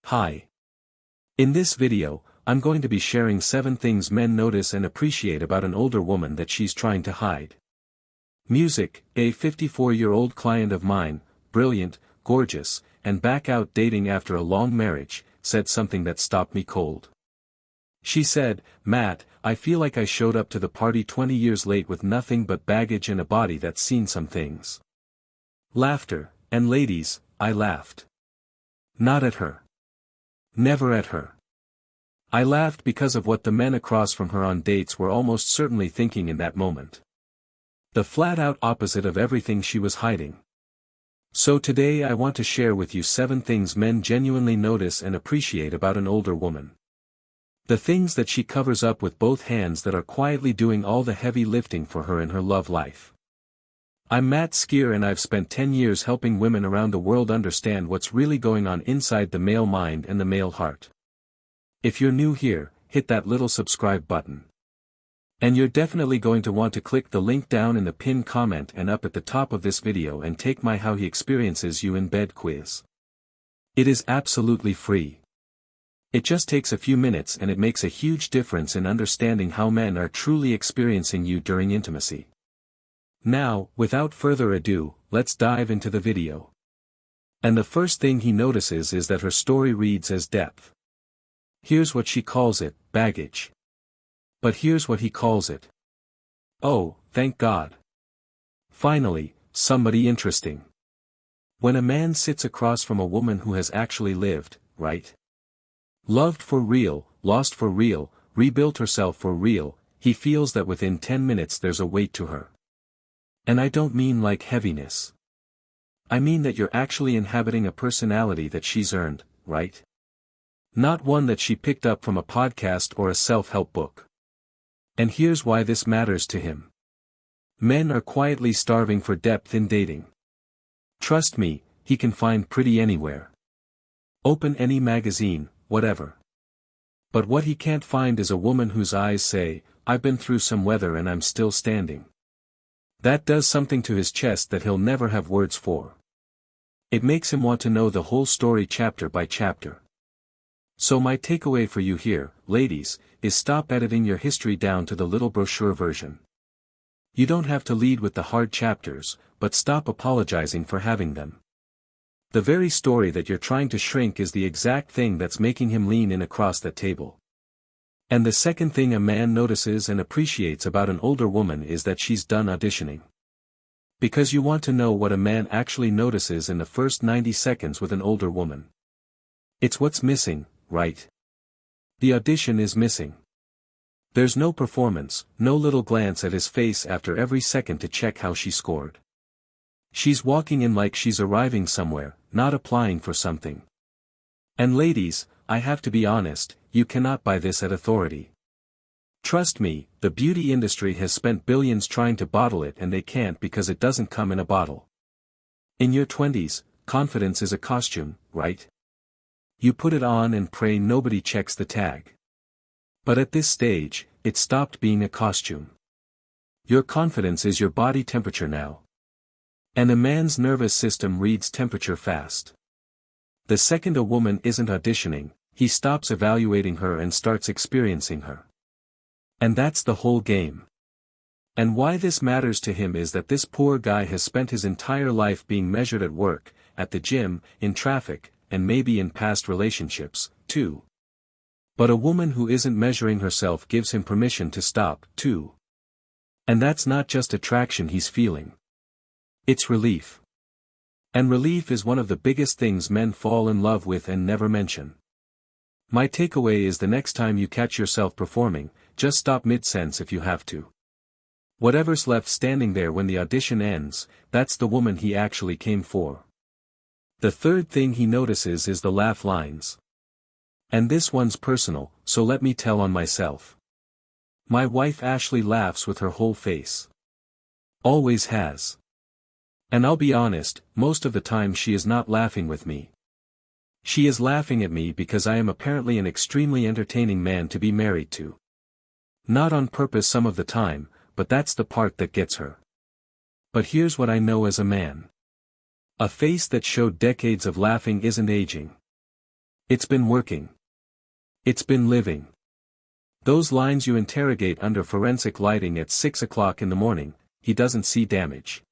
Hi. In this video, I'm going to be sharing 7 things men notice and appreciate about an older woman that she's trying to hide. Music. A 54-year-old client of mine, brilliant, gorgeous, and back out dating after a long marriage, said something that stopped me cold. She said, "Matt, I feel like I showed up to the party 20 years late with nothing but baggage and a body that's seen some things." Laughter. And ladies, I laughed. Not at her. Never at her. I laughed because of what the men across from her on dates were almost certainly thinking in that moment. The flat-out opposite of everything she was hiding. So today I want to share with you 7 things men genuinely notice and appreciate about an older woman. The things that she covers up with both hands that are quietly doing all the heavy lifting for her in her love life. I'm Matt Skier and I've spent 10 years helping women around the world understand what's really going on inside the male mind and the male heart. If you're new here, hit that little subscribe button. And you're definitely going to want to click the link down in the pinned comment and up at the top of this video and take my How He Experiences You in Bed quiz. It is absolutely free. It just takes a few minutes and it makes a huge difference in understanding how men are truly experiencing you during intimacy. Now, without further ado, let's dive into the video. And the first thing he notices is that her story reads as depth. Here's what she calls it, baggage. But here's what he calls it. Oh, thank God. Finally, somebody interesting. When a man sits across from a woman who has actually lived, right? Loved for real, lost for real, rebuilt herself for real, he feels that within 10 minutes there's a weight to her. And I don't mean like heaviness. I mean that you're actually inhabiting a personality that she's earned, right? Not one that she picked up from a podcast or a self-help book. And here's why this matters to him. Men are quietly starving for depth in dating. Trust me, he can find pretty anywhere. Open any magazine, whatever. But what he can't find is a woman whose eyes say, "I've been through some weather and I'm still standing." That does something to his chest that he'll never have words for. It makes him want to know the whole story chapter by chapter. So my takeaway for you here, ladies, is stop editing your history down to the little brochure version. You don't have to lead with the hard chapters, but stop apologizing for having them. The very story that you're trying to shrink is the exact thing that's making him lean in across that table. And the second thing a man notices and appreciates about an older woman is that she's done auditioning. Because you want to know what a man actually notices in the first 90 seconds with an older woman. It's what's missing, right? The audition is missing. There's no performance, no little glance at his face after every second to check how she scored. She's walking in like she's arriving somewhere, not applying for something. And ladies, I have to be honest, you cannot buy this at authority. Trust me, the beauty industry has spent billions trying to bottle it and they can't because it doesn't come in a bottle. In your 20s, confidence is a costume, right? You put it on and pray nobody checks the tag. But at this stage, it stopped being a costume. Your confidence is your body temperature now. And a man's nervous system reads temperature fast. The second a woman isn't auditioning, he stops evaluating her and starts experiencing her. And that's the whole game. And why this matters to him is that this poor guy has spent his entire life being measured at work, at the gym, in traffic, and maybe in past relationships, too. But a woman who isn't measuring herself gives him permission to stop, too. And that's not just attraction he's feeling. It's relief. And relief is one of the biggest things men fall in love with and never mention. My takeaway is the next time you catch yourself performing, just stop mid-sentence if you have to. Whatever's left standing there when the audition ends, that's the woman he actually came for. The third thing he notices is the laugh lines. And this one's personal, so let me tell on myself. My wife Ashley laughs with her whole face. Always has. And I'll be honest, most of the time she is not laughing with me. She is laughing at me because I am apparently an extremely entertaining man to be married to. Not on purpose some of the time, but that's the part that gets her. But here's what I know as a man. A face that showed decades of laughing isn't aging. It's been working. It's been living. Those lines you interrogate under forensic lighting at 6 o'clock in the morning, he doesn't see damage.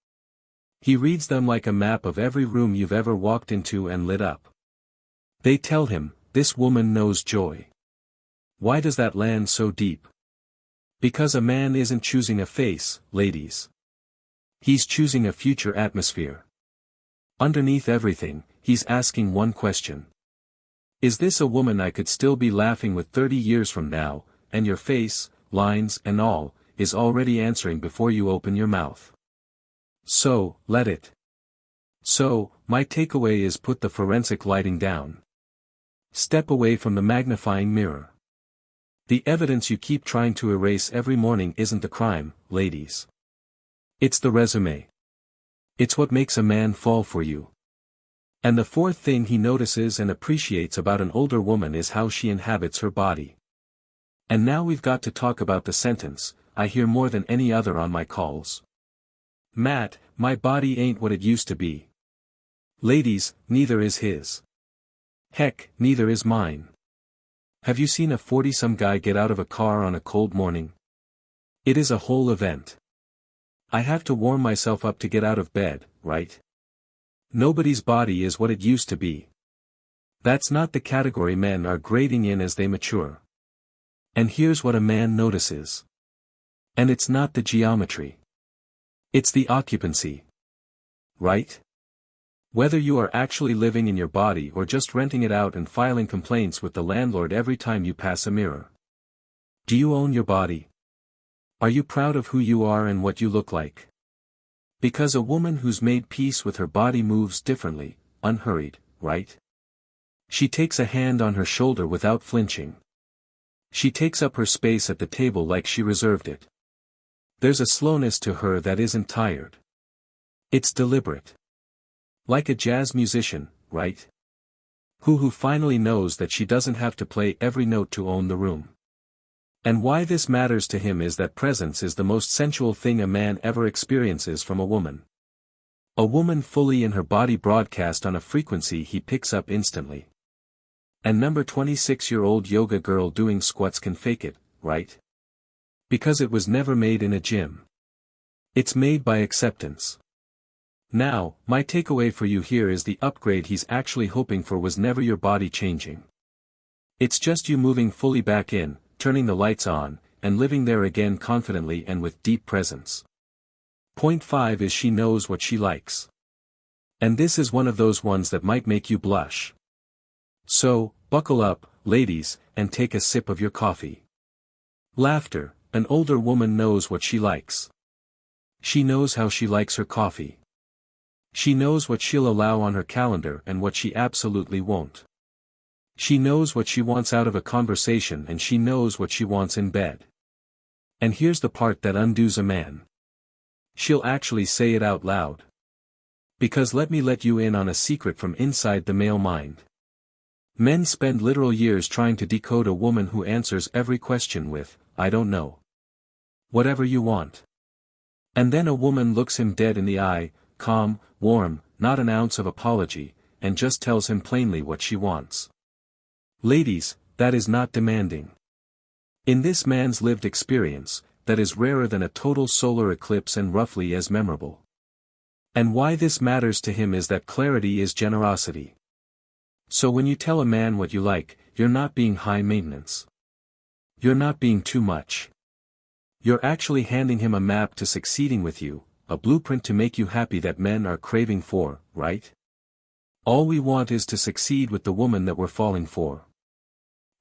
He reads them like a map of every room you've ever walked into and lit up. They tell him, this woman knows joy. Why does that land so deep? Because a man isn't choosing a face, ladies. He's choosing a future atmosphere. Underneath everything, he's asking one question. Is this a woman I could still be laughing with 30 years from now, and your face, lines and all, is already answering before you open your mouth? So, let it. So, my takeaway is put the forensic lighting down. Step away from the magnifying mirror. The evidence you keep trying to erase every morning isn't the crime, ladies. It's the resume. It's what makes a man fall for you. And the fourth thing he notices and appreciates about an older woman is how she inhabits her body. And now we've got to talk about the sentence, I hear more than any other on my calls. Matt, my body ain't what it used to be. Ladies, neither is his. Heck, neither is mine. Have you seen a 40-some guy get out of a car on a cold morning? It is a whole event. I have to warm myself up to get out of bed, right? Nobody's body is what it used to be. That's not the category men are grading in as they mature. And here's what a man notices. And it's not the geometry. It's the occupancy. Right? Whether you are actually living in your body or just renting it out and filing complaints with the landlord every time you pass a mirror. Do you own your body? Are you proud of who you are and what you look like? Because a woman who's made peace with her body moves differently, unhurried, right? She takes a hand on her shoulder without flinching. She takes up her space at the table like she reserved it. There's a slowness to her that isn't tired. It's deliberate. Like a jazz musician, right? Who finally knows that she doesn't have to play every note to own the room. And why this matters to him is that presence is the most sensual thing a man ever experiences from a woman. A woman fully in her body broadcast on a frequency he picks up instantly. And number 26-year-old yoga girl doing squats can fake it, right? Because it was never made in a gym. It's made by acceptance. Now, my takeaway for you here is the upgrade he's actually hoping for was never your body changing. It's just you moving fully back in, turning the lights on, and living there again confidently and with deep presence. Point 5 is she knows what she likes. And this is one of those ones that might make you blush. So, buckle up, ladies, and take a sip of your coffee. Laughter, an older woman knows what she likes. She knows how she likes her coffee. She knows what she'll allow on her calendar and what she absolutely won't. She knows what she wants out of a conversation and she knows what she wants in bed. And here's the part that undoes a man. She'll actually say it out loud. Because let me let you in on a secret from inside the male mind. Men spend literal years trying to decode a woman who answers every question with, I don't know. Whatever you want. And then a woman looks him dead in the eye, calm, warm, not an ounce of apology, and just tells him plainly what she wants. Ladies, that is not demanding. In this man's lived experience, that is rarer than a total solar eclipse and roughly as memorable. And why this matters to him is that clarity is generosity. So when you tell a man what you like, you're not being high maintenance. You're not being too much. You're actually handing him a map to succeeding with you, a blueprint to make you happy that men are craving for, right? All we want is to succeed with the woman that we're falling for.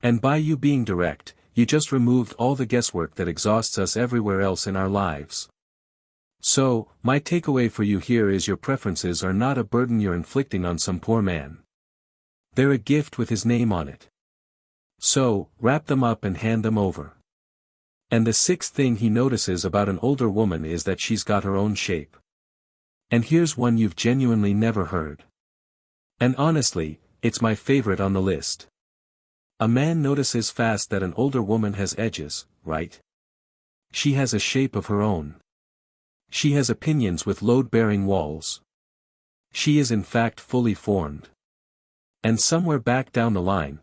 And by you being direct, you just removed all the guesswork that exhausts us everywhere else in our lives. So, my takeaway for you here is your preferences are not a burden you're inflicting on some poor man. They're a gift with his name on it. So, wrap them up and hand them over. And the sixth thing he notices about an older woman is that she's got her own shape. And here's one you've genuinely never heard. And honestly, it's my favorite on the list. A man notices fast that an older woman has edges, right? She has a shape of her own. She has opinions with load-bearing walls. She is in fact fully formed. And somewhere back down the line,